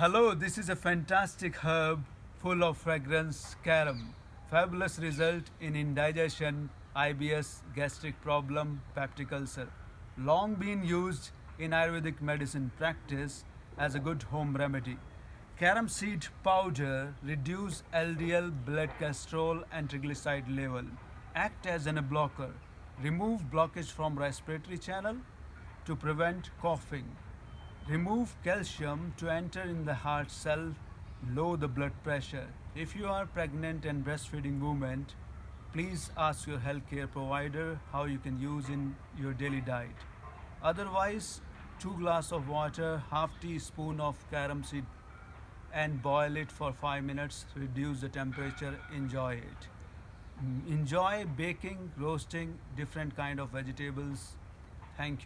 Hello, this is a fantastic herb full of fragrance, carom. Fabulous result in indigestion, IBS, gastric problem, peptic ulcer. Long been used in Ayurvedic medicine practice as a good home remedy. Carom seed powder reduce LDL blood cholesterol and triglyceride level. Act as an blocker. Remove blockage from respiratory channel to prevent coughing. Remove calcium to enter in the heart cell, lower the blood pressure. If you are pregnant and breastfeeding woman, please ask your healthcare provider how you can use in your daily diet. Otherwise, 2 glass of water, half teaspoon of carom seed and boil it for 5 minutes, reduce the temperature, enjoy it. Enjoy baking, roasting different kind of vegetables. Thank you.